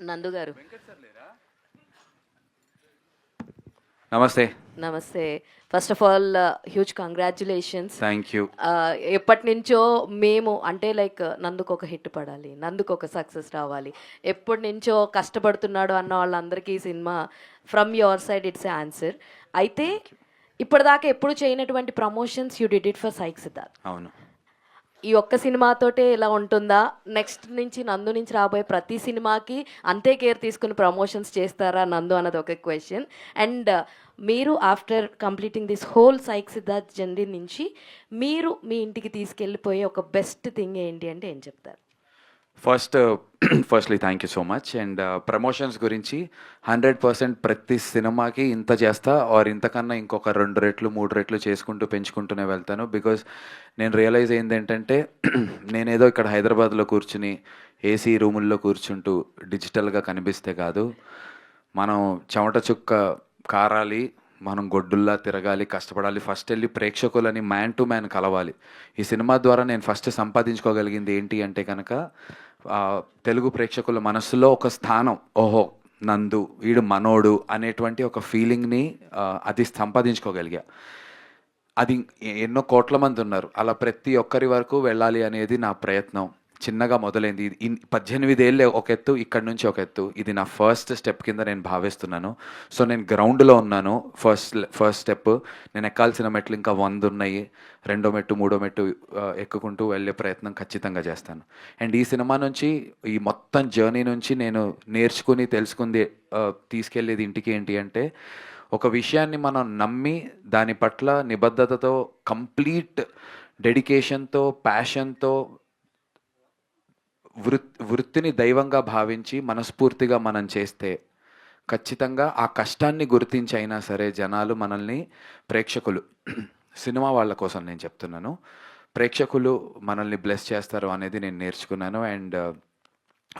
నందు గారు నమస్తే. నమస్తే. First of all huge congratulations. Thank you. ఎప్పటి నుంచో మేము అంటే లైక్ నందుకు ఒక హిట్ పడాలి, నందుకు ఒక సక్సెస్ రావాలి, ఎప్పటి నుంచో కష్టపడుతున్నాడు అన్న వాళ్ళందరికీ ఈ cinema from your side it's answer. అయితే ఇప్పటిదాకా ఎప్పుడు చేయనటువంటి promotions you did it for psych Siddharth. అవును. ఈ ఒక్క సినిమాతోటే ఇలా ఉంటుందా? నెక్స్ట్ నుంచి నందు నుంచి రాబోయే ప్రతి సినిమాకి అంతే కేర్ తీసుకుని ప్రమోషన్స్ చేస్తారా నందు అన్నది ఒక క్వశ్చన్. అండ్ మీరు after completing this whole psych Siddharth journey నుంచి మీరు మీ ఇంటికి తీసుకెళ్ళిపోయే ఒక బెస్ట్ థింగ్ ఏంటి అంటే ఏం చెప్తారు? Firstly thank you so much. And promotions గురించి 100% ప్రతి సినిమాకి ఇంత చేస్తా ఆర్ ఇంతకన్నా ఇంకొక 2 రెట్లు 3 రెట్లు చేసుకుంటూ పెంచుకుంటూనే వెళ్తాను. బికాజ్ నేను రియలైజ్ అయింది ఏంటంటే నేనేదో ఇక్కడ హైదరాబాద్లో కూర్చుని ఏసీ రూముల్లో కూర్చుంటూ డిజిటల్గా కనిపిస్తే కాదు, మనం చెమట చుక్క కారాలి, మనం గొడ్డుల్లా తిరగాలి, కష్టపడాలి, ఫస్ట్ వెళ్ళి ప్రేక్షకులని మ్యాన్ టు మ్యాన్ కలవాలి. ఈ సినిమా ద్వారా నేను ఫస్ట్ సంపాదించుకోగలిగింది ఏంటి అంటే కనుక తెలుగు ప్రేక్షకుల మనస్సులో ఒక స్థానం, ఓహో నందు వీడు మనోడు అనేటువంటి ఒక ఫీలింగ్ని అది సంపాదించుకోగలిగా. అది ఎన్నో కోట్ల మంది ఉన్నారు, అలా ప్రతి ఒక్కరి వరకు వెళ్ళాలి అనేది నా ప్రయత్నం. చిన్నగా మొదలైంది. 18 ఏళ్ళు ఒక ఎత్తు, ఇక్కడి నుంచి ఒక ఎత్తు. ఇది నా ఫస్ట్ స్టెప్ కింద నేను భావిస్తున్నాను. సో నేను గ్రౌండ్లో ఉన్నాను. First step. నేను ఎక్కాల్సిన మెట్లు ఇంకా 100 ఉన్నాయి. 2వ మెట్టు 3వ మెట్టు ఎక్కుకుంటూ వెళ్ళే ప్రయత్నం ఖచ్చితంగా చేస్తాను. అండ్ ఈ సినిమా నుంచి, ఈ మొత్తం జర్నీ నుంచి నేను నేర్చుకుని తెలుసుకుంది తీసుకెళ్ళేది ఇంటికి ఏంటి అంటే, ఒక విషయాన్ని మనం నమ్మి దాని పట్ల నిబద్ధతతో, కంప్లీట్ డెడికేషన్తో, ప్యాషన్తో, వృత్తిని దైవంగా భావించి మనస్ఫూర్తిగా మనం చేస్తే ఖచ్చితంగా ఆ కష్టాన్ని గుర్తించి అయినా సరే జనాలు మనల్ని, ప్రేక్షకులు, సినిమా వాళ్ళ కోసం నేను చెప్తున్నాను, ప్రేక్షకులు మనల్ని బ్లెస్ చేస్తారు అనేది నేను నేర్చుకున్నాను. And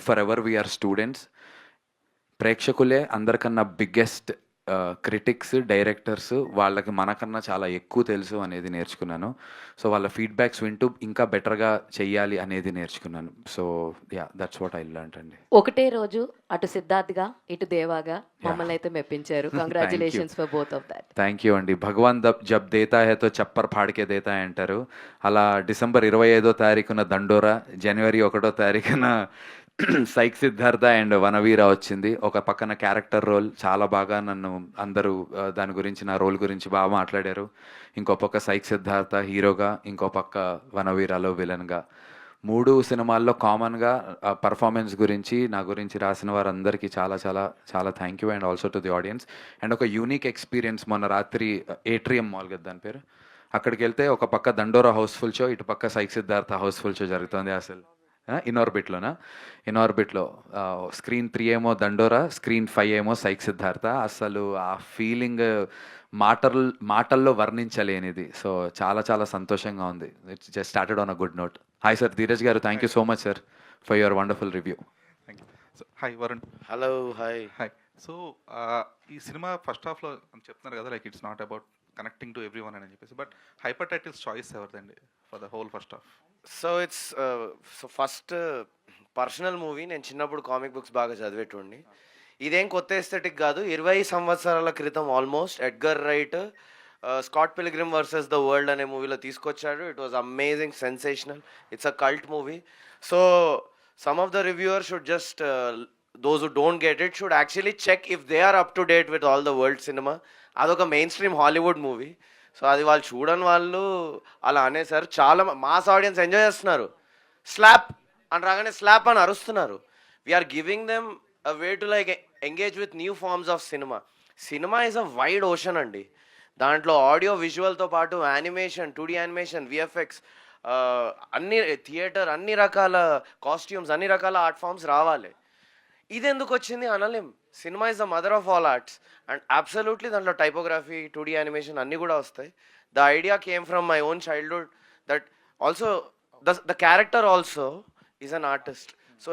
for ever we are students. ప్రేక్షకులే అందరికన్నా బిగ్గెస్ట్ క్రిటిక్స్, డైరెక్టర్స్. వాళ్ళకి మనకన్నా చాలా ఎక్కువ తెలుసు అనేది నేర్చుకున్నాను. సో వాళ్ళ ఫీడ్బ్యాక్స్ వింటూ ఇంకా బెటర్గా చెయ్యాలి అనేది నేర్చుకున్నాను. So yeah, that's what I learned అండి. ఒకటే రోజు అటు సిద్ధార్థ్గా ఇటు దేవాగా మమ్మల్ని అయితే మెప్పించారు. Congratulations for both of that. Thank you అండి. భగవాన్ జబ్ దేతా హై తో చప్పర్ ఫాడ్కే దేతా హై అంటారు. అలా డిసెంబర్ 25వ తారీఖున దండోరా, జనవరి 1వ తారీఖున సైక్ సిద్ధార్థ అండ్ వనవీర వచ్చింది. ఒక పక్కన క్యారెక్టర్ రోల్, చాలా బాగా నన్ను అందరూ దాని గురించి, నా రోల్ గురించి బాగా మాట్లాడారు. ఇంకో పక్క సైక్ సిద్ధార్థ హీరోగా, ఇంకో పక్క వనవీరలో విలన్గా. 3 సినిమాల్లో కామన్గా పర్ఫార్మెన్స్ గురించి, నా గురించి రాసిన వారందరికీ చాలా చాలా చాలా thank you. And also to the audience. And ఒక యూనిక్ ఎక్స్పీరియన్స్, మొన్న రాత్రి ఏట్రియం మాల్ కదా దాని పేరు, అక్కడికి వెళ్తే ఒక పక్క దండోరా హౌస్ఫుల్ షో, ఇటు పక్క సైక్ సిద్ధార్థ హౌస్ఫుల్ షో జరుగుతుంది. అసలు ఇన్ఆర్బిట్లో స్క్రీన్ 3 ఏమో దండోరా, స్క్రీన్ 5 ఏమో సైక్ సిద్ధార్థ. అసలు ఆ ఫీలింగ్ మాటల్లో వర్ణించలేనిది. సో చాలా చాలా సంతోషంగా ఉంది. It's just started on a good note. Hi sir, Dheeraj గారు, thank you so much sir for your wonderful review. Thank you. So hi Varun. Hello, hi. Hi. So ఈ సినిమా ఫస్ట్ హాఫ్లో చెప్తున్నారు కదా, like it's not about connecting to every one అని చెప్పేసి, but hyper titles choice ఎవరిదండి for the whole first half? So it's first personal movie. నేను చిన్నప్పుడు comic books బాగా చదివేటోండి. ఇదేం కొత్త ఎస్థెటిక్ కాదు. 20 సంవత్సరాల క్రితం almost Edgar Wright Scott Pilgrim versus the world అనే మూవీలో తీసుకొచ్చాడు. It was amazing, sensational. It's a cult movie. So some of the reviewers should just those who don't get it should actually check if they are up to date with all the world cinema. అదొక mainstream Hollywood movie. So అది వాళ్ళు చూడని వాళ్ళు అలా అనేసారు. చాలా mass audience enjoy చేస్తున్నారు. Slap అని రాగానే స్లాప్ అని అరుస్తున్నారు. We're giving them a way to like engage with new forms of cinema. Cinema is a wide ocean అండి. దాంట్లో ఆడియో విజువల్తో పాటు యానిమేషన్, 2D యానిమేషన్, విఎఫ్ఎక్స్, అన్ని థియేటర్, అన్ని రకాల కాస్ట్యూమ్స్, అన్ని రకాల ఆర్ట్ ఫామ్స్ రావాలి. ఇది ఎందుకు వచ్చింది అనలేం. Cinema is the mother of all arts and absolutely దాంట్లో టైపోగ్రఫీ, 2D యానిమేషన్ అన్నీ కూడా వస్తాయి. The idea came from my own childhood. That also the character also is an artist. So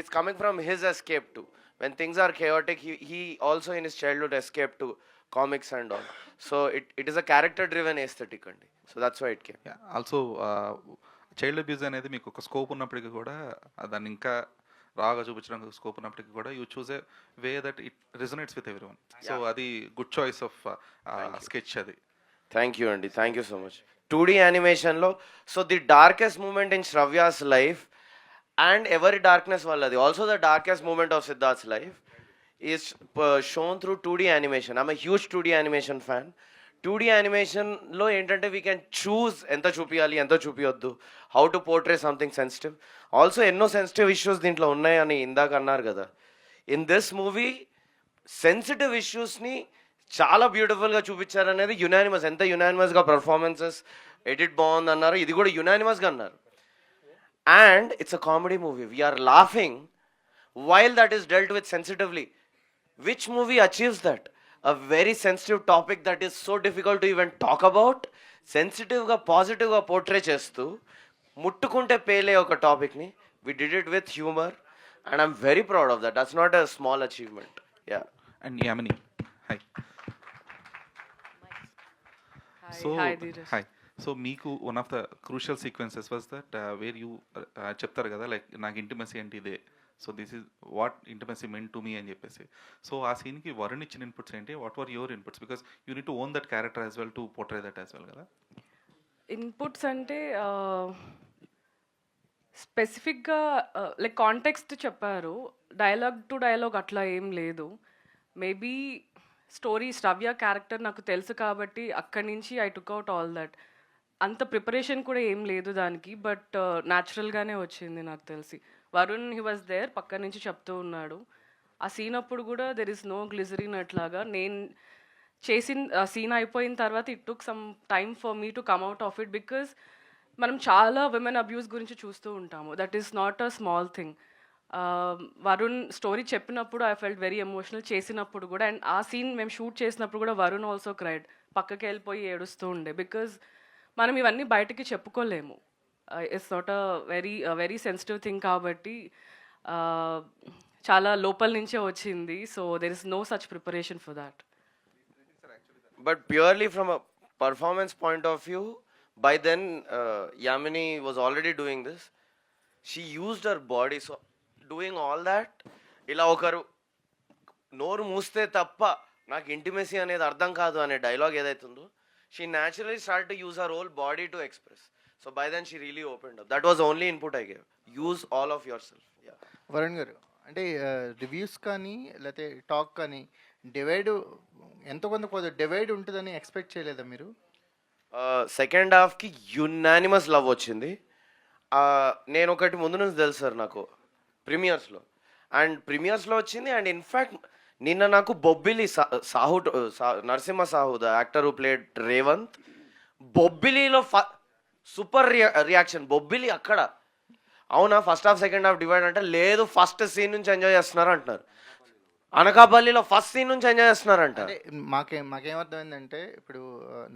it's coming from his escape to when things are chaotic. He also in his childhood escaped to comics and all. So it is a character driven aesthetic andi. So that's why it came. Also child abuse అనేది మీకు ఒక scope ఉన్నప్పటికీ కూడా దాన్ని ఇంకా రాగా చూపించడానికి scope ఉన్నప్పటికీ కూడా you choose a way that it resonates with everyone. So అది గుడ్ చాయిస్ ఆఫ్ స్కెచ్ అది. థ్యాంక్ యూ అండి, thank you so much. 2D యానిమేషన్లో so the darkest moment in Shravya's life and ఎవరి డార్క్నెస్ వాళ్ళది, also the darkest moment of Siddharth's life is shown through 2D animation. I'm huge 2D animation fan. 2D యానిమేషన్లో ఏంటంటే we can choose ఎంత చూపించాలి ఎంత చూపించొద్దు, how to portray something sensitive. Also ఎన్నో sensitive issues దీంట్లో ఉన్నాయని ఇందాక అన్నారు కదా. ఇన్ దిస్ మూవీ సెన్సిటివ్ ఇష్యూస్ని చాలా బ్యూటిఫుల్గా చూపించారనేది యునానిమస్. ఎంత యునానిమస్గా పర్ఫార్మెన్సెస్, ఎడిట్ బాగుంది అన్నారు, ఇది కూడా యునానిమస్గా అన్నారు. And it's a comedy movie, we're laughing while that is dealt with sensitively. Which movie achieves that? A very sensitive topic that is so difficult to even talk about, సెన్సిటివ్గా పాజిటివ్గా portray చేస్తూ ముట్టుకుంటే పేలే ఒక టాపిక్ని we did it with humor and I'm very proud of that. That's not a small achievement. Yeah. And Yamini, hi. Hi. So మీకు one of the crucial sequences was that where you చెప్తారు కదా like నాకు intimacy అంటే ఇదే, so this is what intimacy meant to me అని చెప్పేసి. So ఆ సీన్కి వరుణ్ ఇచ్చిన ఇన్పుట్స్ ఏంటి, what were your inputs, because you need to own that character as well to portray that as well కదా. ఇన్పుట్స్ అంటే స్పెసిఫిక్గా లైక్ కాంటెక్స్ట్ చెప్పారు, డైలాగ్ టు డైలాగ్ అట్లా ఏం లేదు. మేబీ స్టోరీ శ్రవ్య క్యారెక్టర్ నాకు తెలుసు కాబట్టి అక్కడి నుంచి I took out all that. అంత ప్రిపరేషన్ కూడా ఏం లేదు దానికి, బట్ న్యాచురల్గానే వచ్చింది నాకు తెలిసి. వరుణ్ హీ వాజ్ దేర్, పక్క నుంచి చెప్తూ ఉన్నాడు. ఆ సీన్ అప్పుడు కూడా దెర్ ఇస్ నో గ్లిజరిన్ అట్లాగా. నేను చేసిన సీన్ అయిపోయిన తర్వాత it took some time for me to come out of it, because మనం చాలా విమెన్ అబ్యూస్ గురించి చూస్తూ ఉంటాము. That is not a small thing. Varun story చెప్పినప్పుడు ఐ ఫెల్ట్ వెరీ ఎమోషనల్, చేసినప్పుడు కూడా. అండ్ ఆ సీన్ మేము షూట్ చేసినప్పుడు కూడా వరుణ్ ఆల్సో క్రైడ్, పక్కకి వెళ్ళిపోయి ఏడుస్తూ ఉండే. బికాజ్ మనం ఇవన్నీ బయటకి చెప్పుకోలేము, it's not a very sensitive thing కాబట్టి చాలా లోపల నుంచే వచ్చింది. So there is no such preparation for that. But purely from a performance point of view, by then Yamini was already doing this. She used her body, so doing all that, ఇలా ఒకరు నోరు మూస్తే తప్ప నాకు intimacy అనేది అర్థం కాదు అనే డైలాగ్ ఏదైతే ఉందో, she naturally started to use her whole body to express. So by then she really opened up. That was the only input I gave. Use all of yourself. Yeah. Varun గారు అంటే reviews కానీ లేకపోతే talk కానీ divide ఎంతో కొంత divide ఉంటుందని expect చేయలేదా మీరు? సెకండ్ హాఫ్కి యునానిమస్ లవ్ వచ్చింది. నేను ఒకటి ముందు నుంచి తెలుసు సార్ నాకు ప్రీమియర్స్లో వచ్చింది. అండ్ ఇన్ఫ్యాక్ట్ నిన్న నాకు Bobbili Sahu Narasimha Sahu the actor who played Revanth, బొబ్బిలిలో సూపర్ రియాక్షన్. బొబ్బిలి అక్కడ అవునా first half second half divide అంటే లేదు, ఫస్ట్ సీన్ నుంచి ఎంజాయ్ చేస్తున్నారు అంటున్నారు. అనకాపల్లిలో ఫస్ట్ సీన్ నుంచి ఎంజాయ్ చేస్తున్నారంట. అంటే మాకేమర్థమైందంటే ఇప్పుడు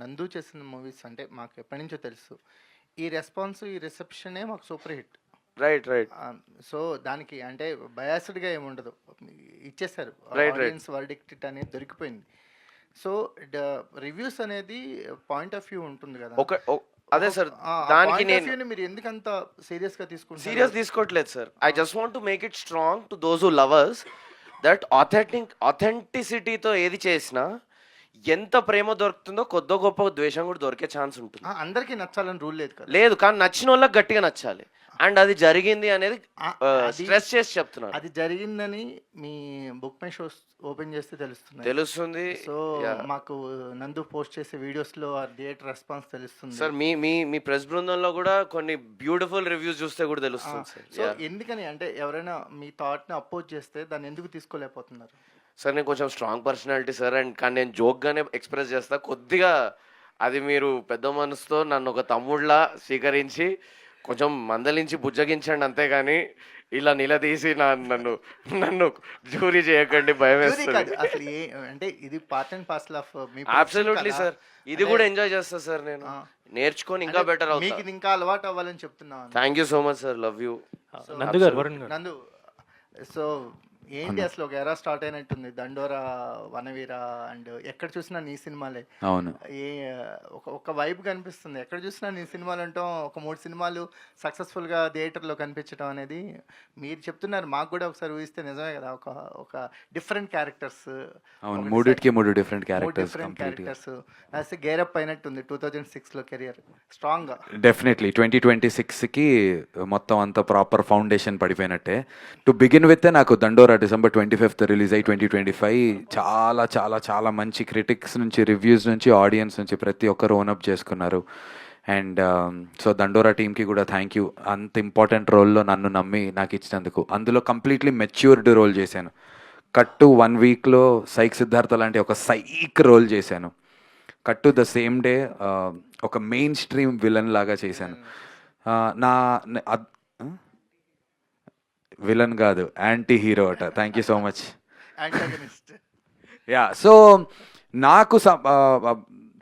నందు చేసిన మూవీస్ అంటే మాకు ఎప్పటి నుంచో తెలుసు, ఈ రెస్పాన్స్ ఈ రిసెప్షనే మాకు సూపర్ హిట్. రైట్. సో దానికి అంటే బయాస్డ్గా ఏముండదు, ఇచ్చేసారు ఆడియన్స్ వర్డిక్ట్ అనేది దొరికిపోయింది. సో రివ్యూస్ అనేది పాయింట్ ఆఫ్ వ్యూ ఉంటుంది కదా. అదే సార్, దానికి నేను మీరు ఎందుకంత సీరియస్ గా తీసుకోవట్లేదు sir. I just want to make it strong to those who lovers that ఆథెంటిసిటీతో ఏది చేసినా ఎంత ప్రేమ దొరుకుతుందో కొద్ది గొప్ప ద్వేషం కూడా దొరికే ఛాన్స్ ఉంటుంది. అందరికీ నచ్చాలని రూల్ లేదు కదా. లేదు, కానీ నచ్చిన వాళ్ళకి గట్టిగా నచ్చాలి. అండ్ అది జరిగింది అనేది స్ట్రెస్ చేసి చెప్తున్నారు. అది జరిగిందని మీ బుక్ మై షోస్ ఓపెన్ చేస్తే తెలుస్తుంది. సో మాకు నందు పోస్ట్ చేసే వీడియోస్ లో థియేటర్ రెస్పాన్స్ తెలుస్తుంది సార్. మీ ప్రెస్ బృందంలో కూడా కొన్ని బ్యూటిఫుల్ రివ్యూస్ చూస్తే కూడా తెలుస్తుంది సార్. సో ఎందుకని అంటే ఎవరైనా మీ థాట్ ని అపోజ్ చేస్తే దాన్ని ఎందుకు తీసుకోలేకపోతున్నారు సార్? నేను కొంచెం స్ట్రాంగ్ పర్సనాలిటీ సార్, అండ్ కానీ నేను జోక్గానే ఎక్స్ప్రెస్ చేస్తా. కొద్దిగా అది మీరు పెద్ద మనసుతో నన్ను ఒక తమ్ముళ్ళ స్వీకరించి కొంచెం మందలించి బుజ్జగించండి, అంతేగాని ఇలా నిలదీసి నన్ను జూరీ చేయకండి, భయం వేస్తుంది. అంటే ఇది part and parcel of me. Absolutely sir, ఇది కూడా ఎంజాయ్ చేస్తా సార్. నేను నేర్చుకొని ఇంకా బెటర్ అవుతా. మీకు ఇంకా అలవాటు అవ్వాలని చెప్తున్నాను. Thank you so much sir, love you. నందు. సో ఏంటి అసలు ఒక ఎరా స్టార్ట్ అయినట్టుంది, దండోరా, వనవీర, అండ్ ఎక్కడ చూసినా నీ సినిమాలే. అవును. ఏ ఒక వైబ్ కనిపిస్తుంది, ఎక్కడ చూసినా నీ సినిమాలు అంటాం. ఒక 3 సినిమాలు సక్సెస్ఫుల్గా థియేటర్లో కనిపించడం అనేది మీరు చెప్తున్నారు, మాకు కూడా ఒకసారి ఊహిస్తే నిజమే కదా. ఒక ఒక డిఫరెంట్ క్యారెక్టర్స్, అవును, మూడిటికి 3 డిఫరెంట్ క్యారెక్టర్స్ డిఫరెంట్ కంప్లీట్గా. క్యారెక్టర్స్ గేరప్ అయినట్టుంది 2006లో కెరియర్ స్ట్రాంగ్గా. డెఫినెట్లీ 2026కి మొత్తం అంతా ప్రాపర్ ఫౌండేషన్ పడిపోయినట్టే. టు బిగిన్ విత్ నాకు దండోరా December 25th రిలీజ్ అయ్యి 2025 చాలా చాలా చాలా మంచి క్రిటిక్స్ నుంచి, రివ్యూస్ నుంచి, ఆడియన్స్ నుంచి ప్రతి ఒక్కరు ఓనప్ చేసుకున్నారు. అండ్ సో దండోరా టీమ్కి కూడా థ్యాంక్ యూ, అంత ఇంపార్టెంట్ రోల్లో నన్ను నమ్మి నాకు ఇచ్చినందుకు. అందులో కంప్లీట్లీ మెచ్యూర్డ్ రోల్ చేశాను. కట్టు 1 వీక్లో సైక్ సిద్ధార్థ లాంటి ఒక సైక్ రోల్ చేశాను. కట్టు ద సేమ్ డే ఒక మెయిన్ స్ట్రీమ్ విలన్ లాగా చేశాను. నా విలన్ కాదు, యాంటీ హీరో అట. Thank you so much. Antagonist. Yeah, so నాకు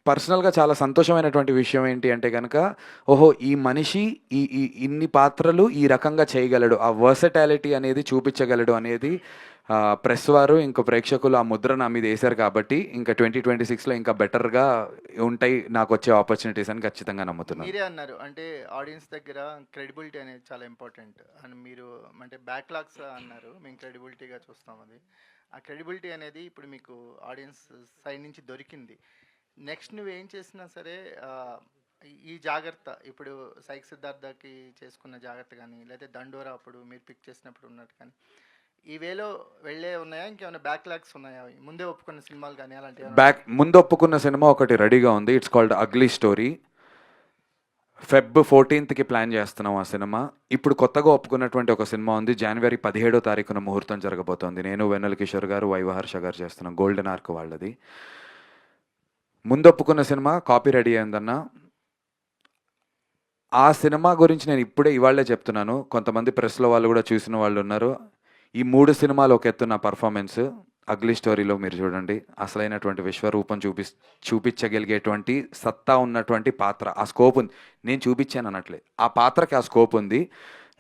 పర్సనల్గా చాలా సంతోషమైనటువంటి విషయం ఏంటి అంటే కనుక, ఓహో ఈ మనిషి ఈ ఇన్ని పాత్రలు ఈ రకంగా చేయగలడు, ఆ వర్సటాలిటీ అనేది చూపించగలడు అనేది ప్రెస్ వారు ఇంకో ప్రేక్షకులు ఆ ముద్ర నా మీద వేశారు. కాబట్టి ఇంకా 2026లో ఇంకా బెటర్గా ఉంటాయి నాకు వచ్చే ఆపర్చునిటీస్ అని ఖచ్చితంగా నమ్ముతున్నాను. మీరే అన్నారు అంటే ఆడియన్స్ దగ్గర క్రెడిబిలిటీ అనేది చాలా ఇంపార్టెంట్ అని. మీరు అంటే బ్యాక్లాగ్స్ అన్నారు, మేము క్రెడిబిలిటీగా చూస్తాం. అది ఆ క్రెడిబిలిటీ అనేది ఇప్పుడు మీకు ఆడియన్స్ సైడ్ నుంచి దొరికింది. నెక్స్ట్ నువ్వు ఏం చేసినా సరే ఈ జాగ్రత్త, ఇప్పుడు సైక్ సిద్ధార్థకి చేసుకున్న జాగ్రత్త కానీ, లేదా దండోరా అప్పుడు మీరు పిక్ చేసినప్పుడు ఉన్నట్టు కానీ, ఈ వేలో వెళ్ళే ఉన్నాయా, ఇంకేమైనా బ్యాక్లాగ్స్ ఉన్నాయా? ముందే ఒప్పుకున్న సినిమాలు కానీ అలాంటివి? ముందు ఒప్పుకున్న సినిమా ఒకటి రెడీగా ఉంది. It's called ugly story. Feb 14th plan చేస్తున్నాం ఆ సినిమా. ఇప్పుడు కొత్తగా ఒప్పుకున్నటువంటి ఒక సినిమా ఉంది, January 17వ ముహూర్తం జరగబోతోంది. నేను, వెన్నెల కిషోర్ గారు, వైవహర్ష గారు చేస్తున్నాం, గోల్డెన్ ఆర్క్ వాళ్ళది. ముందు ఒప్పుకున్న సినిమా కాపీ రెడీ అయిందన్న. ఆ సినిమా గురించి నేను ఇవాళ్లే చెప్తున్నాను, కొంతమంది ప్రెస్లో వాళ్ళు కూడా చూసిన వాళ్ళు ఉన్నారు. ఈ 3 సినిమాలు ఒక ఎత్తు నా పర్ఫార్మెన్స్. అగ్లీ స్టోరీలో మీరు చూడండి, అసలైనటువంటి విశ్వరూపం చూపించగలిగేటువంటి సత్తా ఉన్నటువంటి పాత్ర, ఆ స్కోప్ ఉంది. నేను చూపించాను అనట్లే, ఆ పాత్రకి ఆ స్కోప్ ఉంది.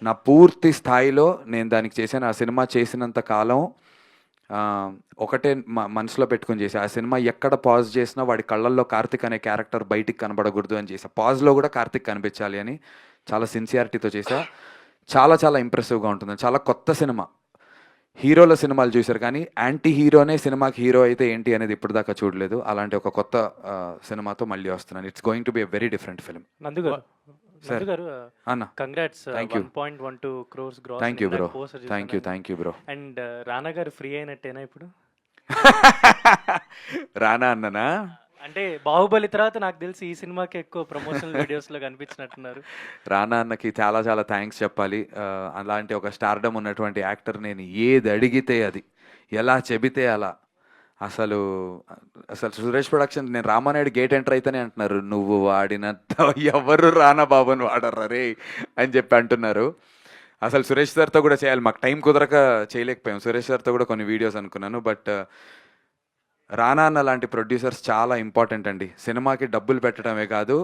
నా పూర్తి స్థాయిలో నేను దానికి చేశాను. ఆ సినిమా చేసినంత కాలం ఒకటే మనసులో పెట్టుకుని చేసి, ఆ సినిమా ఎక్కడ పాజ్ చేసినా వాడి కళ్ళల్లో కార్తిక్ అనే క్యారెక్టర్ బయటికి కనబడకూడదు అని చేసా. పాజ్లో కూడా కార్తిక్ కనిపించాలి అని చాలా సిన్సియారిటీతో చేసా. చాలా చాలా ఇంప్రెసివ్గా ఉంటుంది. చాలా కొత్త సినిమా. హీరోల సినిమాలు చూశారు కానీ యాంటీ హీరోనే సినిమాకి హీరో అయితే ఏంటి అనేది ఇప్పటిదాకా చూడలేదు. అలాంటి ఒక కొత్త సినిమాతో మళ్ళీ వస్తున్నాను. It's going to be a very different film. నందు గారు అన్న, congrats. Thank you. 1.12 crores gross. Thank you bro, thank you bro. And రానా గారు ఫ్రీ అయినట్టేనా ఇప్పుడు? రానా అన్ననా? అంటే బాహుబలి తర్వాత నాకు తెలిసి ఈ సినిమాకి ఎక్కువ ప్రమోషనల్ వీడియోస్ లో కనిపించినట్టున్నారు. రానా అన్నకి చాలా చాలా థ్యాంక్స్ చెప్పాలి. అలాంటి ఒక స్టార్డమ్ ఉన్నటువంటి యాక్టర్ నేను ఏది అడిగితే అది, ఎలా చెబితే అలా. అసలు సురేష్ ప్రొడక్షన్, నేను రామానాయుడు గేట్ ఎంటర్ అయితేనే అంటున్నారు, నువ్వు వాడినంత ఎవరు రానా బాబుని వాడర్రా రే అని చెప్పి అంటున్నారు. అసలు సురేష్ సార్తో కూడా చేయాలి, మాకు టైం కుదరక చేయలేకపోయాం. సురేష్ సార్తో కూడా కొన్ని వీడియోస్ అనుకున్నాను. బట్ రానా అన్న లాంటి ప్రొడ్యూసర్స్ చాలా ఇంపార్టెంట్ అండి. సినిమాకి డబ్బులు పెట్టడమే కాదు,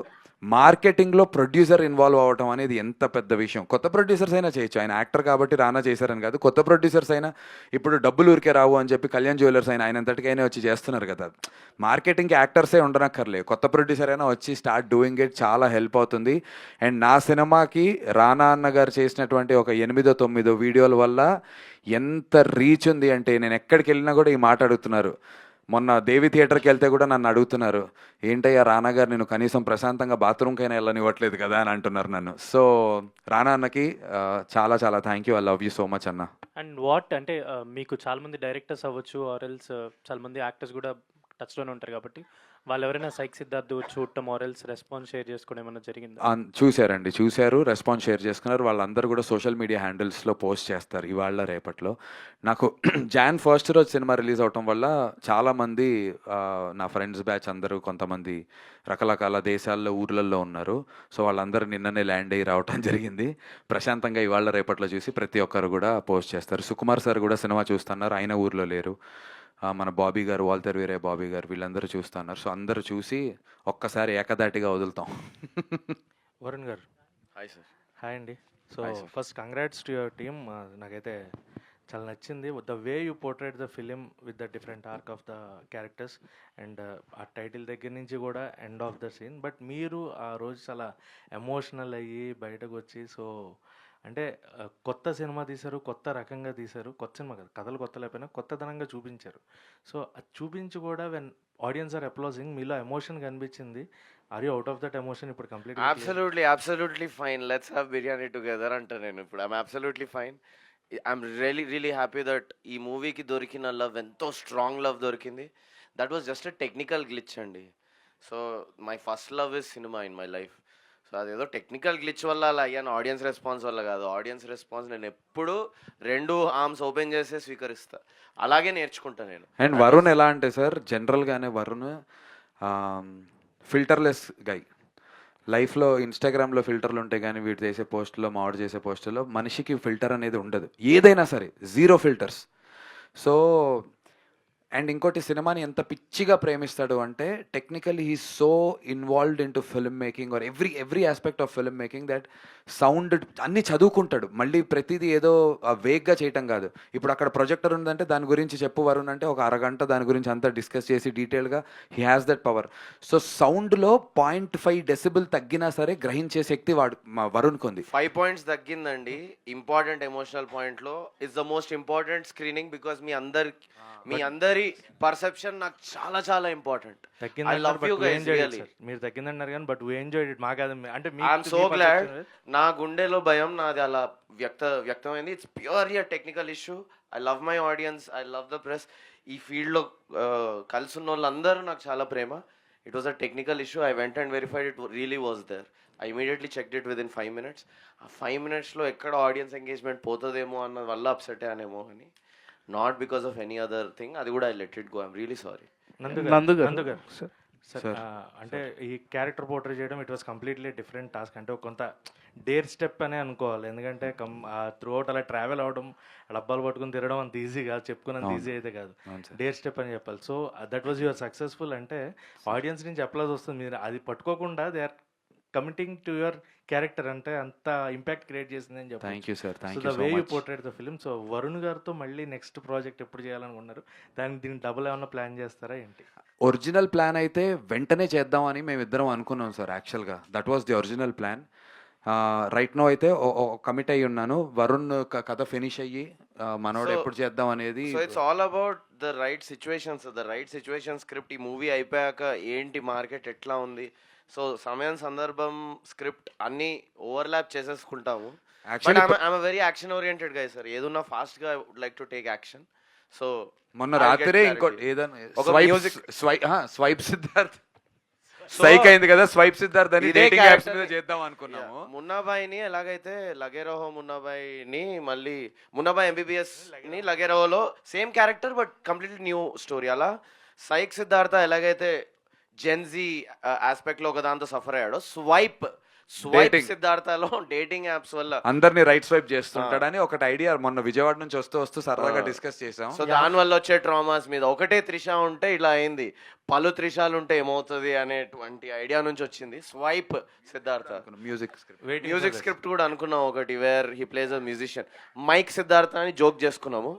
మార్కెటింగ్లో ప్రొడ్యూసర్ ఇన్వాల్వ్ అవ్వడం అనేది ఎంత పెద్ద విషయం. కొత్త ప్రొడ్యూసర్స్ అయినా చేయొచ్చు, ఆయన యాక్టర్ కాబట్టి రానా చేశారని కాదు. కొత్త ప్రొడ్యూసర్స్ అయినా ఇప్పుడు డబ్బులు ఊరికే రావు అని చెప్పి కళ్యాణ్ జ్యువెలర్స్ అయినా ఆయనంతటికైనా వచ్చి చేస్తున్నారు కదా. మార్కెటింగ్కి యాక్టర్సే ఉండనక్కర్లే, కొత్త ప్రొడ్యూసర్ అయినా వచ్చి స్టార్ట్ డూయింగ్ ఇట్, చాలా హెల్ప్ అవుతుంది. అండ్ నా సినిమాకి రానా అన్న గారు చేసినటువంటి ఒక 8-9 వీడియోల వల్ల ఎంత రీచ్ ఉంది అంటే, నేను ఎక్కడికి వెళ్ళినా కూడా ఈ మాట అడుగుతున్నారు. మొన్న దేవి థియేటర్కి వెళ్తే కూడా నన్ను అడుగుతున్నారు, ఏంటయ్యా రానా గారు నేను కనీసం ప్రశాంతంగా బాత్రూమ్కైనా వెళ్ళనివ్వట్లేదు కదా అని అంటున్నారు నన్ను. సో రానా అన్నకి చాలా చాలా thank you. I love you so much అన్న. అండ్ వాట్ అంటే మీకు చాలా మంది డైరెక్టర్స్ అవ్వచ్చు, ఆర్ ఎల్స్ చాలా మంది యాక్టర్స్ కూడా టచ్లోనే ఉంటారు కాబట్టి, వాళ్ళు ఎవరైనా సైక్ సిద్ధార్థ్ చూడటం ఆర్ ఎల్స్ రెస్పాన్స్ షేర్ చేసుకోవడం ఏమైనా జరిగిందా? చూశారు, రెస్పాన్స్ షేర్ చేసుకున్నారు. వాళ్ళందరూ కూడా సోషల్ మీడియా హ్యాండిల్స్లో పోస్ట్ చేస్తారు ఇవాళ రేపట్లో. నాకు Jan 1st రోజు సినిమా రిలీజ్ అవటం వల్ల చాలామంది నా ఫ్రెండ్స్ బ్యాచ్ అందరూ, కొంతమంది రకరకాల దేశాల్లో ఊర్లలో ఉన్నారు. సో వాళ్ళందరూ నిన్ననే ల్యాండ్ అయ్యి రావటం జరిగింది. ప్రశాంతంగా ఇవాళ రేపట్లో చూసి ప్రతి ఒక్కరు కూడా పోస్ట్ చేస్తారు. సుకుమార్ సార్ కూడా సినిమా చూస్తున్నారు, ఆయన ఊర్లో లేరు. మన బాబీ గారు, వాల్టర్ వీరే బాబీ గారు, వీళ్ళందరూ చూస్తున్నారు. సో అందరూ చూసి ఒక్కసారి ఏకదాటిగా వదులుతాం. వరుణ్ గారు హాయ్ సార్. హాయ్ అండి. So Hi, sir. First congrats to your team. నాకైతే చాలా నచ్చింది. The way you portrayed the film with the different arc of the characters and ఆ టైటిల్ దగ్గర నుంచి కూడా end of the scene. But మీరు ఆ రోజు చాలా ఎమోషనల్ అయ్యి బయటకు వచ్చి సో అంటే కొత్త సినిమా తీశారు, కొత్త రకంగా తీశారు. కొత్త సినిమా కాదు, కథలు కొత్త లేకపోయినా కొత్తదనంగా చూపించారు. సో అది చూపించి కూడా వెన్ ఆడియన్స్ ఆర్ అప్లాజింగ్ మీలో ఎమోషన్ కనిపించింది. Are you out of that emotion ఇప్పుడు complete? Absolutely fine, let's have biryani together అంట నేను ఇప్పుడు. I'm absolutely fine. I'm really happy that ఈ మూవీకి దొరికిన లవ్ ఎంతో స్ట్రాంగ్ లవ్ దొరికింది. That was just a technical glitch అండి. So my first love is cinema in my life. So అదేదో టెక్నికల్ గ్లిచ్ వల్ల అలా అయ్యాను, ఆడియన్స్ రెస్పాన్స్ వల్ల కాదు. ఆడియన్స్ రెస్పాన్స్ నేను ఎప్పుడు 2 ఆర్మ్స్ ఓపెన్ చేసే స్వీకరిస్తా, అలాగే నేర్చుకుంటా నేను. అండ్ వరుణ్ ఎలా అంటే సార్, జనరల్గానే వరుణ్ ఫిల్టర్లెస్ గై. లైఫ్లో ఇన్స్టాగ్రామ్లో ఫిల్టర్లు ఉంటాయి కానీ వీటి చేసే పోస్టులో మావాడు చేసే పోస్టులో మనిషికి ఫిల్టర్ అనేది ఉండదు, ఏదైనా సరే జీరో ఫిల్టర్స్. సో అండ్ ఇంకోటి, సినిమాని ఎంత పిచ్చిగా ప్రేమిస్తాడు అంటే technically he so involved in to film making or every aspect of film making that sound అన్నీ చదువుకుంటాడు. మళ్ళీ ప్రతిదీ ఏదో వేగ్గా చేయటం కాదు. ఇప్పుడు అక్కడ ప్రొజెక్టర్ ఉందంటే దాని గురించి చెప్పు వరుణ్ అంటే ఒక అరగంట దాని గురించి అంతా డిస్కస్ చేసి డీటెయిల్గా he has that power. So సౌండ్లో 0.5 డెసిబుల్ తగ్గినా సరే గ్రహించే శక్తి వరుణ్కి ఉంది. 5 points తగ్గిందండి. ఇంపార్టెంట్ ఎమోషనల్ పాయింట్లో is the most important screening because మీ అందరి పర్సెప్షన్ నాకు చాలా important. I love you guys really. మీరు తగ్గిందన్నారు కానీ బట్ వీ ఎంజాయ్డ్ ఇట్. మాకు అంటే ఐఎమ్ సో గ్లాడ్. నా గుండెలో భయం నాది అలా వ్యక్తమైంది. It's purely a technical issue. I love my audience, I love the press. ఈ ఫీల్డ్లో కలిసి ఉన్న వాళ్ళందరూ నాకు చాలా ప్రేమ. It was a technical issue. I went and verified it really was there. I immediately checked it within 5 minutes. ఆ 5 minutesలో ఎక్కడ ఆడియన్స్ ఎంగేజ్మెంట్ పోతుందేమో అన్న వల్ల అప్సెట్ అయ్యానేమో అని, not because of any other thing. అది కూడా I let it go. I'm really sorry. నందు గారు సార్, అంటే ఈ క్యారెక్టర్ పోర్ట్రే చేయడం it was completely different task. అంటే కొంత డేర్ స్టెప్ అనే అనుకోవాలి. ఎందుకంటే త్రూ అవుట్ అలా ట్రావెల్ అవడం, డబ్బాలు పట్టుకుని తిరగడం అంత ఈజీ కాదు, చెప్పుకున్నంత ఈజీ అయితే కాదు. డేర్ స్టెప్ అని చెప్పాలి. So that was your successful. అంటే ఆడియన్స్ నుంచి అప్లాజ్ వస్తుంది. మీరు అది పట్టుకోకుండా they are committing to your character, అంటే అంత ఇంపాక్ట్ క్రియేట్ చేసింది అని చెప్పాలి. Thank you sir, so thank the you so way you much. Portrayed the film. So Varun గారితో మళ్ళీ నెక్స్ట్ ప్రాజెక్ట్ ఎప్పుడు చేయాలనుకున్నారు? దీనికి డబుల్ ఏమన్నా ప్లాన్ చేస్తారా ఏంటి? ఒరిజినల్ ప్లాన్ అయితే వెంటనే చేద్దామని మేమిద్దరం అనుకున్నాం సార్. యాక్చువల్గా that was the original plan. Right no అయితే కమిట్ అయ్యి ఉన్నాను. వరుణ్ కథ ఫినిష్ అయ్యి మనోడు ఎప్పుడు చేద్దాం అనేది. So it's all about the right situation script. ఈ మూవీ అయిపోయాక ఏంటి మార్కెట్ ఎట్లా ఉంది, సో సమయం సందర్భం స్క్రిప్ట్ అన్ని ఓవర్లాప్ చేసేసుకుంటాము. ఐఎమ్ వెరీ యాక్షన్ ఓరియంటెడ్ గా సార్. ఏదన్నా ఫాస్ట్ గా would like to take action. So మొన్న రాత్రే ఇంకోటి ఏదైనా స్వైప్ సిద్ధార్థ్ స్ట్రైక్ అయింది కదా, స్వైప్ సిద్ధార్థ్ అని డేటింగ్ యాప్స్ మీద చేద్దాం అనుకున్నాము. మున్నాబాయిని ఎలాగైతే లగేరోహో మున్నాబాయిని మళ్ళీ మున్నాబాయ్ MBBS ని లగేరోహోలో same character but completely new story. అలా సైక్ సిద్ధార్థ ఎలాగైతే జెన్జీ ఆస్పెక్ట్ లో ఒక దాంతో సఫర్ అయ్యాడో, స్వైప్ సిద్ధార్థలో డేటింగ్ యాప్స్ వల్ల అందరినీ రైట్ స్వైప్ చేస్తుంటాడని ఒకటి ఐడియా మొన్న విజయవాడ నుంచి వస్తూ సరదాగా డిస్కస్ చేసాం. సో దాని వల్ల వచ్చే ట్రామాస్ మీద ఒకటే త్రిష ఉంటే ఇలా అయింది, పలు త్రిషాలు ఉంటే ఏమవుతుంది అనేటువంటి ఐడియా నుంచి వచ్చింది స్వైప్ సిద్ధార్థ. మ్యూజిక్ స్క్రిప్ట్ కూడా అనుకున్నాం ఒకటి, where he plays a musician. Mic Siddhartha అని జోక్ చేసుకున్నాము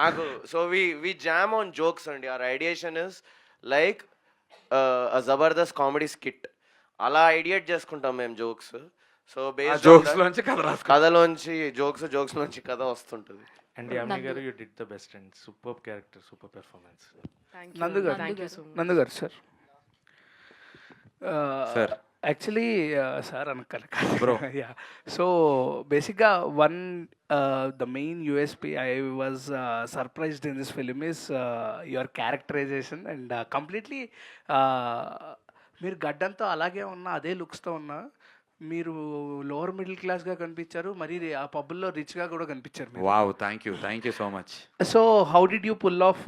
మాకు. So we jam on jokes అండి. Our ideation is like Jabardasth comedy skit. అలా ఐడియేట్ చేసుకుంటాం మేము జోక్స్. సో కథలోంచి జోక్స్ లోంచి కథ వస్తుంటుంది. అండ్ యామిని గారు, you did the best and super character, super performance. Nandu గారు సార్, యాక్చువల్లీ సార్ అనకాలి బ్రో. యా, సో బేసిక్గా the main USP I was surprised in this film is your characterization and completely మీరు గడ్డంతో అలాగే ఉన్నా, అదే లుక్స్తో ఉన్నా, మీరు లోవర్ మిడిల్ క్లాస్గా కనిపించారు, మరి ఆ పబ్బుల్లో రిచ్గా కూడా కనిపించారు. Wow, thank you so much. So how did you pull off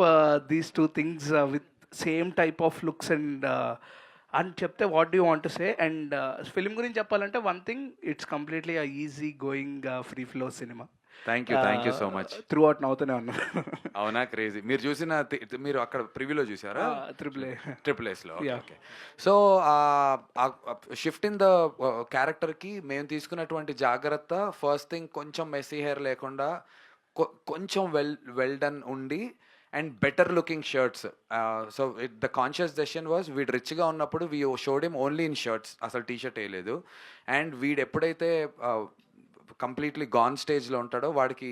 these 2 things with same type of looks and అని చెప్తే what do want to say? And film గురించి చెప్పాలంటే one thing, it's completely easy going free flow cinema. Thank you so much. Through నవ్వుతూనే ఉన్నారు. అవునా, crazy. మీరు చూసిన మీరు అక్కడ ప్రివ్యూలో చూసారా? ట్రిపుల్ ఎస్లో. Okay. So shift in the క్యారెక్టర్కి మేము తీసుకున్నటువంటి జాగ్రత్త, ఫస్ట్ థింగ్ కొంచెం మెస్సీ హెయిర్ లేకుండా కొంచెం వెల్ డన్ ఉండి and better looking shirts. So the conscious decision was వీడు రిచ్గా ఉన్నప్పుడు we showed him only in shirts, అసలు టీషర్ట్ వేయలేదు. అండ్ వీడు ఎప్పుడైతే కంప్లీట్లీ గాన్ స్టేజ్లో ఉంటాడో వాడికి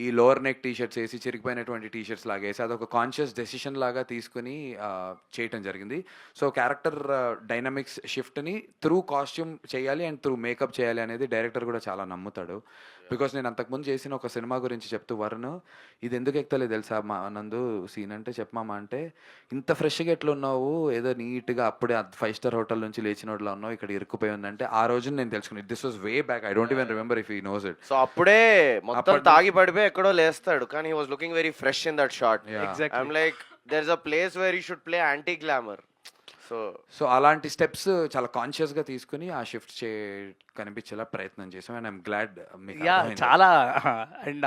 ఈ లోవర్ నెక్ టీషర్ట్స్ వేసి చిరిగిపోయినటువంటి టీషర్ట్స్ లాగా వేసి అదొక కాన్షియస్ డెసిషన్ లాగా తీసుకుని చేయటం జరిగింది. సో క్యారెక్టర్ డైనమిక్స్ షిఫ్ట్ని త్రూ కాస్ట్యూమ్ చేయాలి అండ్ త్రూ మేకప్ చేయాలి అనేది డైరెక్టర్ కూడా చాలా నమ్ముతాడు. బికాస్ నేను అంతకుముందు చేసిన ఒక సినిమా గురించి చెప్తూ వరుణ్, ఇది ఎందుకు ఎక్కుతలేదు తెలుసా మా నందు సీన్ అంటే, చెప్పమామా అంటే, ఇంత ఫ్రెష్గా ఎట్లున్నావు, ఏదో నీట్గా అప్పుడే 5 స్టార్ హోటల్ నుంచి లేచినోడ్లా ఉన్నావు, ఇక్కడ ఇరుక్కుపోయి ఉందంటే ఆ రోజు నేను తెలుసుకున్నాను this was way back. I don't even remember if he knows it. So అప్పుడే మొత్తం తాగి పడిపోయి ఎక్కడో లేస్తాడు, కానీ he was looking very fresh in that shot. I'm like there is a place where you should play anti glamour. So అలాంటి steps చాలా కాన్షియస్గా తీసుకుని ఆ షిఫ్ట్ కనిపించేలా ప్రయత్నం చేసాం. అండ్ ఐఎమ్ గ్లాడ్ మీకు యా అర్థమైంది. చాలా. అండ్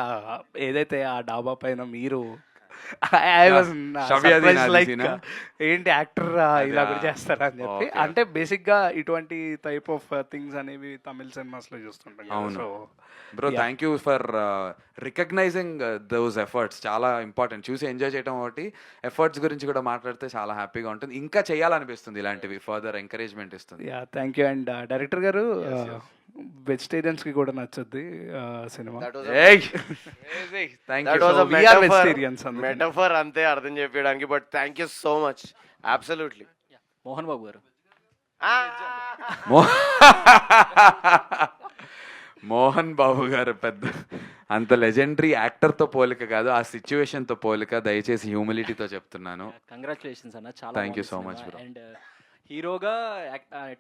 ఏదైతే ఆ డాబా పైన మీరు I was Shavi adi surprised, naadi like, scene. ఏంటి యాక్టర్ ఇలా కూడా చేస్తారా అని చెప్పి. Okay. అంటే బేసిక్గా ఇటువంటి టైప్ ఆఫ్ థింగ్స్ అనేవి తమిళ సినిమాస్లో చూస్తుంటాం. అవును. So bro thank you for recognising those efforts. చాలా ఇంపార్టెంట్. చూసి ఎంజాయ్ చేయడం ఒకటి, ఎఫర్ట్స్ గురించి కూడా మాట్లాడితే చాలా హ్యాపీగా ఉంటుంది. ఇంకా చేయాలనిపిస్తుంది, ఇలాంటివి ఫర్దర్ ఎంకరేజ్మెంట్ ఇస్తుంది. Yeah thank you. And director గారు వెజిటేరియన్స్కి కూడా నచ్చుద్ది cinema. Thank That you. was a we are metaphor. vegetarians అందుకని. Metaphor అంతే అర్థం చెప్పడానికి. But thank you so much. Absolutely. Mohan Babu గారు, మోహన్ బాబు గారు పెద్ద అంత లెజెండరీ యాక్టర్తో పోలిక కాదు, ఆ సిచ్యువేషన్తో పోలిక. దయచేసి హ్యూమిలిటీతో చెప్తున్నాను. కంగ్రాచులేషన్స్ అన్న, చాలా Thank you so much, bro. And హీరోగా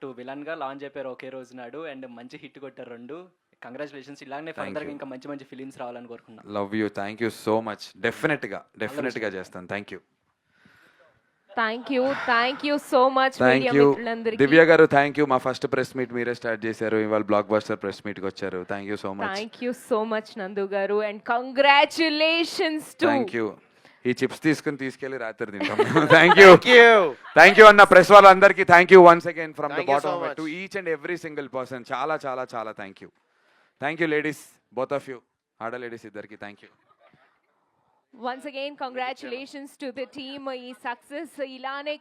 టు విలన్ గా లాంచ్ అయిపోయారు ఒకే రోజు నాడు, అండ్ మంచి హిట్ కొట్టారు రెండు. కంగ్రాచులేషన్స్. ఇలానే ఫర్దర్ ఇంకా మంచి మంచి ఫిలిమ్స్ రావాలని కోరుకున్నాను. Love you. Thank you so much. డెఫినెట్గా చేస్తాను. Thank you. Thank you so much thank media you మిత్రులందరికీ. దివ్య గారు, థ్యాంక్ యూ. మా ఫస్ట్ ప్రెస్ మీట్ మీరే స్టార్ట్ చేశారు, ఇవాళ బ్లాక్ బస్టర్ ప్రెస్ మీట్కి వచ్చారు. Thank you so much. Thank you so much నందు గారు, and congratulations to. Thank you. ఈ చిప్స్ తీసుకెళ్లి రాత్రి తింటాం. థ్యాంక్ యూ అన్న ప్రెస్ వాళ్ళందరికీ. Thank you once again from the Thank you so bottom much. To each and every single person. చాలా చాలా చాలా thank you ladies, both of you, ఆడ లేడీస్ ఇద్దరికి thank you. Once again congratulations to the team. ఈ success ఇలానే